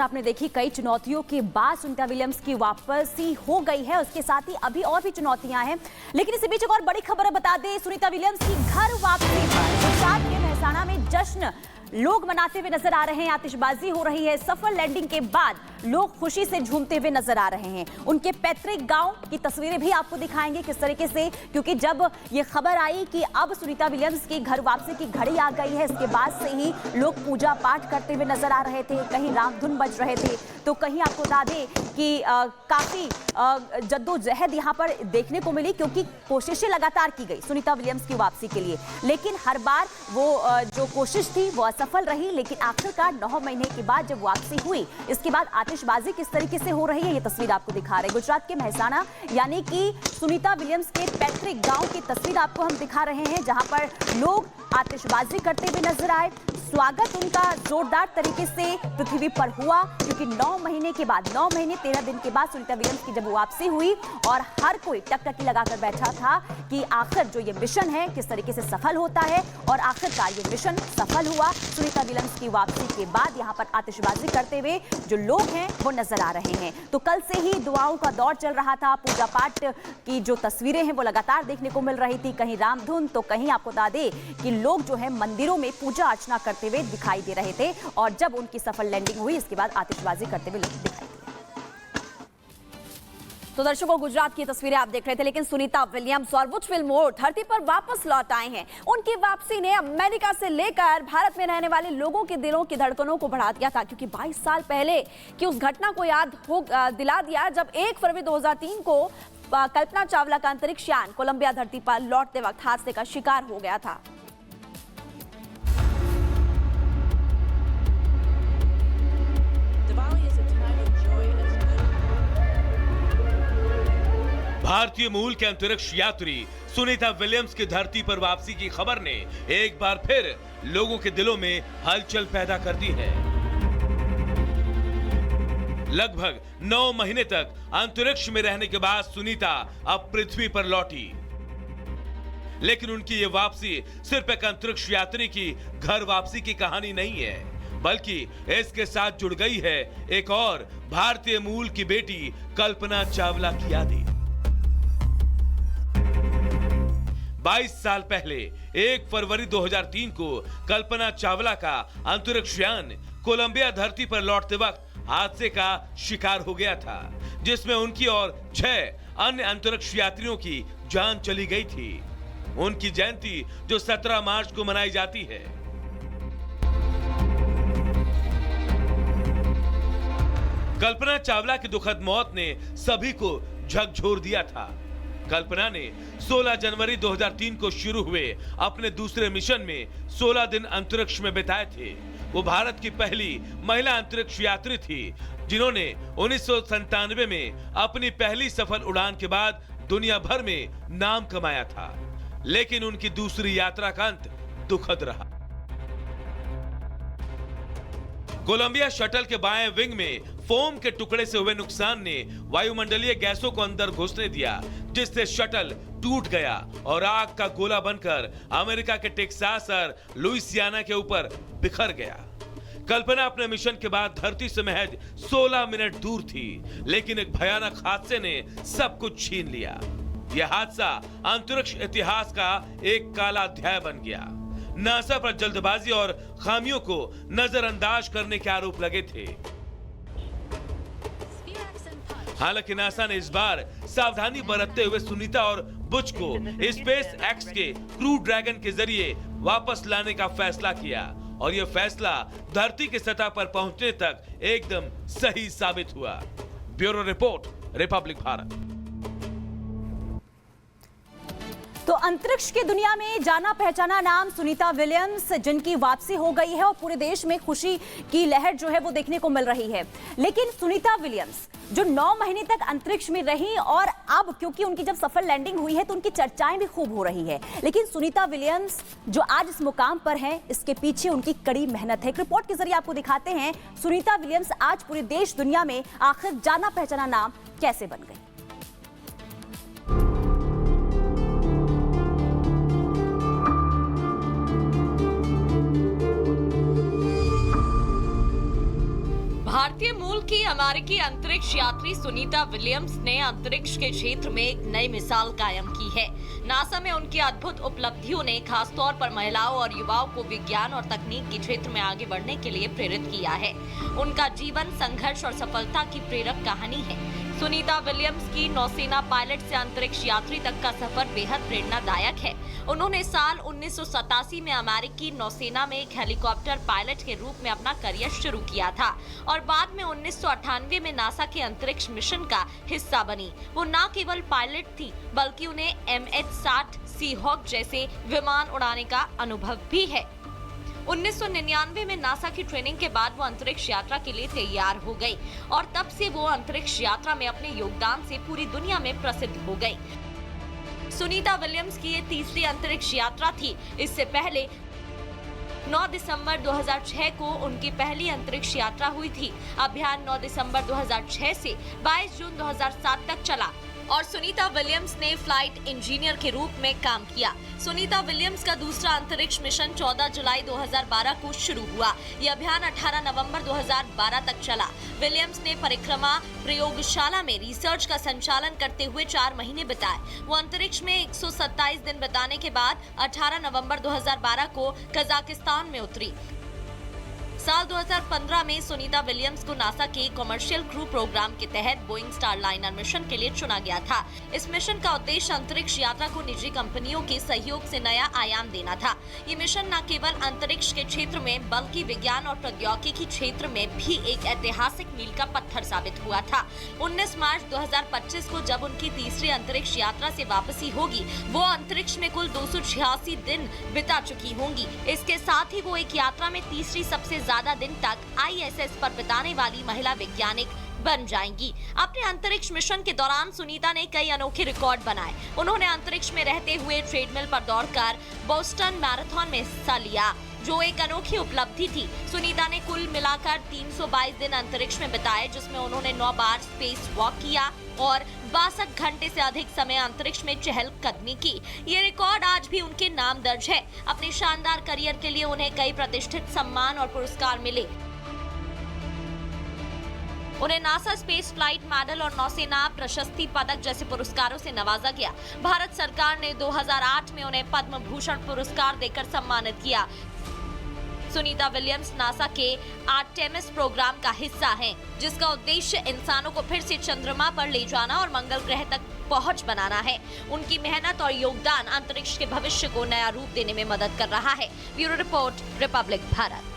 आपने देखी, कई चुनौतियों के बाद सुनीता विलियम्स की वापसी हो गई है। उसके साथ ही अभी और भी चुनौतियां हैं, लेकिन इसी बीच एक और बड़ी खबर बता दें, सुनीता विलियम्स की घर वापसी पर गुजरात के मेहसाणा में जश्न लोग मनाते हुए नजर आ रहे हैं। आतिशबाजी हो रही है। सफल लैंडिंग के बाद लोग खुशी से झूमते हुए नजर आ रहे हैं। उनके पैतृक गांव की तस्वीरें भी आपको दिखाएंगे किस तरीके से, क्योंकि जब ये खबर आई कि अब सुनीता विलियम्स की घर वापसी की घड़ी आ गई है, इसके बाद से ही लोग पूजा पाठ करते हुए नजर आ रहे थे। कहीं रामधुन बज रहे थे, तो कहीं आपको बता दें कि काफी जद्दोजहद यहाँ पर देखने को मिली, क्योंकि कोशिशें लगातार की गई सुनीता विलियम्स की वापसी के लिए, लेकिन हर बार वो जो कोशिश थी वो असफल रही। लेकिन आखिरकार 9 महीने के बाद जब वापसी हुई, इसके बाद आतिशबाजी किस तरीके से हो रही है, ये तस्वीर आपको दिखा रहे हैं। गुजरात के मेहसाणा यानी कि सुनीता विलियम्स के पैतृक गांव की तस्वीर आपको हम दिखा रहे हैं, जहां पर लोग आतिशबाजी करते हुए नजर आए। स्वागत उनका जोरदार तरीके से पृथ्वी पर हुआ, क्योंकि 9 महीने के बाद, 9 महीने 13 दिन के बाद सुनीता विलियम्स की जब वापसी हुई और हर कोई टकटकी लगाकर बैठा था कि आखिर जो ये मिशन है किस तरीके से सफल होता है, और आखिरकार ये मिशन सफल हुआ। सुनीता विलियम्स की वापसी के बाद यहाँ पर आतिशबाजी करते हुए जो लोग हैं वो नजर आ रहे हैं। तो कल से ही दुआओं का दौर चल रहा था। पूजा पाठ की जो तस्वीरें हैं वो लगातार देखने को मिल रही थी, कहीं रामधुन तो कहीं आपको बता दें कि लोग जो है मंदिरों में पूजा अर्चना करते हुए दिखाई दे रहे थे। और जब उनकी सफल लैंडिंग हुई, इसके बाद आतिशबाजी करते हुए लोग दिखाई दिए। तो दर्शकों, गुजरात की तस्वीरें आप देख रहे थे, लेकिन सुनीता विलियम्स और बुच विलमोर धरती पर वापस लौट आए हैं। उनकी वापसी ने अमेरिका से लेकर भारत में रहने वाले लोगों के दिलों की धड़कनों को बढ़ा दिया था, क्योंकि 22 साल पहले की उस घटना को याद दिला दिया जब 1 फरवरी 2003 को कल्पना चावला का अंतरिक्ष यान कोलंबिया धरती पर लौटते वक्त हादसे का शिकार हो गया था। भारतीय मूल के अंतरिक्ष यात्री सुनीता विलियम्स की धरती पर वापसी की खबर ने एक बार फिर लोगों के दिलों में हलचल पैदा कर दी है। लगभग 9 महीने तक अंतरिक्ष में रहने के बाद सुनीता अब पृथ्वी पर लौटी, लेकिन उनकी ये वापसी सिर्फ एक अंतरिक्ष यात्री की घर वापसी की कहानी नहीं है, बल्कि इसके साथ जुड़ गई है एक और भारतीय मूल की बेटी कल्पना चावला की यादें। 22 साल पहले 1 फरवरी 2003 को कल्पना चावला का अंतरिक्ष यान कोलंबिया धरती पर लौटते वक्त हादसे का शिकार हो गया था, जिसमें उनकी और 6 अन्य अंतरिक्ष यात्रियों की जान चली गई थी। उनकी जयंती जो 17 मार्च को मनाई जाती है। कल्पना चावला की दुखद मौत ने सभी को झकझोर दिया था। कल्पना ने 16 जनवरी 2003 को शुरू हुए अपने दूसरे मिशन में 16 दिन अंतरिक्ष में बिताए थे। वो भारत की पहली महिला अंतरिक्ष यात्री थी, जिन्होंने 1997 में अपनी पहली सफल उड़ान के बाद दुनिया भर में नाम कमाया था। लेकिन उनकी दूसरी यात्रा का अंत दुखद रहा। कोलंबिया शटल के बाएं विंग में फोम के टुकड़े से हुए नुकसान ने वायुमंडलीय गैसों को अंदर घुसने दिया, जिससे शटल टूट गया और आग का गोला बनकर अमेरिका के टेक्सास और लुइसियाना के ऊपर बिखर गया। कल्पना अपने मिशन के बाद धरती से महज 16 मिनट दूर थी, लेकिन एक भयानक हादसे ने सब कुछ छीन लिया। यह हादसा अंतरिक्ष इतिहास का एक काला अध्याय बन गया। नासा पर जल्दबाजी और खामियों को नजरअंदाज करने के आरोप लगे थे। हालांकि नासा ने इस बार सावधानी बरतते हुए सुनीता और बुच को स्पेस एक्स के क्रू ड्रैगन के जरिए वापस लाने का फैसला किया, और यह फैसला धरती की सतह पर पहुंचने तक एकदम सही साबित हुआ। Bureau report, Republic Bharat. तो अंतरिक्ष की दुनिया में जाना पहचाना नाम सुनीता विलियम्स, जिनकी वापसी हो गई है और पूरे देश में खुशी की लहर जो है वो देखने को मिल रही है। लेकिन सुनीता विलियम्स जो 9 महीने तक अंतरिक्ष में रही, और अब क्योंकि उनकी जब सफल लैंडिंग हुई है तो उनकी चर्चाएं भी खूब हो रही है। लेकिन सुनीता विलियम्स जो आज इस मुकाम पर हैं, इसके पीछे उनकी कड़ी मेहनत है। एक रिपोर्ट के जरिए आपको दिखाते हैं सुनीता विलियम्स आज पूरे देश दुनिया में आखिर जाना पहचाना नाम कैसे बन गई। भारतीय मूल की अमेरिकी अंतरिक्ष यात्री सुनीता विलियम्स ने अंतरिक्ष के क्षेत्र में एक नई मिसाल कायम की है। नासा में उनकी अद्भुत उपलब्धियों ने खासतौर पर महिलाओं और युवाओं को विज्ञान और तकनीक के क्षेत्र में आगे बढ़ने के लिए प्रेरित किया है। उनका जीवन संघर्ष और सफलता की प्रेरक कहानी है। सुनीता विलियम्स की नौसेना पायलट से अंतरिक्ष यात्री तक का सफर बेहद प्रेरणादायक है। उन्होंने साल 1987 में अमेरिकी नौसेना में एक हेलीकॉप्टर पायलट के रूप में अपना करियर शुरू किया था और बाद में 1998 में नासा के अंतरिक्ष मिशन का हिस्सा बनी। वो न केवल पायलट थी बल्कि उन्हें MH-60 सीहॉक जैसे विमान उड़ाने का अनुभव भी है। 1999 में नासा की ट्रेनिंग के बाद वो अंतरिक्ष यात्रा के लिए तैयार हो गई और तब से वो अंतरिक्ष यात्रा में अपने योगदान से पूरी दुनिया में प्रसिद्ध हो गई। सुनीता विलियम्स की ये तीसरी अंतरिक्ष यात्रा थी। इससे पहले 9 दिसंबर 2006 को उनकी पहली अंतरिक्ष यात्रा हुई थी। अभियान 9 दिसंबर 2006 से 22 जून 2007 तक चला और सुनीता विलियम्स ने फ्लाइट इंजीनियर के रूप में काम किया। सुनीता विलियम्स का दूसरा अंतरिक्ष मिशन 14 जुलाई 2012 को शुरू हुआ। यह अभियान 18 नवंबर 2012 तक चला। विलियम्स ने परिक्रमा प्रयोगशाला में रिसर्च का संचालन करते हुए 4 महीने बिताए। वो अंतरिक्ष में 127 दिन बिताने के बाद 18 नवंबर 2012 को कजाकिस्तान में उतरी। साल 2015 में सुनीता विलियम्स को नासा के कमर्शियल क्रू प्रोग्राम के तहत बोइंग स्टारलाइनर मिशन के लिए चुना गया था। इस मिशन का उद्देश्य अंतरिक्ष यात्रा को निजी कंपनियों के सहयोग से नया आयाम देना था। ये मिशन न केवल अंतरिक्ष के क्षेत्र में बल्कि विज्ञान और प्रौद्योगिकी क्षेत्र में भी एक ऐतिहासिक मील का पत्थर साबित हुआ था। 19 मार्च 2025 को जब उनकी तीसरी अंतरिक्ष यात्रा से वापसी होगी, वो अंतरिक्ष में कुल 286 दिन बिता चुकी होंगी। इसके साथ ही वो एक यात्रा में तीसरी सबसे ज्यादा दिन तक ISS पर बिताने वाली महिला वैज्ञानिक बन जाएंगी। अपने अंतरिक्ष मिशन के दौरान सुनीता ने कई अनोखे रिकॉर्ड बनाए। उन्होंने अंतरिक्ष में रहते हुए ट्रेडमिल पर दौड़कर बोस्टन मैराथन में हिस्सा लिया, जो एक अनोखी उपलब्धि थी। सुनीता ने कुल मिलाकर 322 दिन अंतरिक्ष में बिताए, जिसमें उन्होंने 9 बार स्पेस वॉक किया और 62 घंटे से अधिक समय अंतरिक्ष में चहलकदमी की। ये रिकॉर्ड आज भी उनके नाम दर्ज है। अपने शानदार करियर के लिए उन्हें कई प्रतिष्ठित सम्मान और पुरस्कार मिले। उन्हें नासा स्पेस फ्लाइट मेडल और नौसेना प्रशस्ति पदक जैसे पुरस्कारों से नवाजा गया। भारत सरकार ने 2008 में उन्हें पद्म भूषण पुरस्कार देकर सम्मानित किया। सुनीता विलियम्स नासा के आर्टेमिस प्रोग्राम का हिस्सा हैं, जिसका उद्देश्य इंसानों को फिर से चंद्रमा पर ले जाना और मंगल ग्रह तक पहुंच बनाना है। उनकी मेहनत और योगदान अंतरिक्ष के भविष्य को नया रूप देने में मदद कर रहा है। Bureau report, Republic Bharat.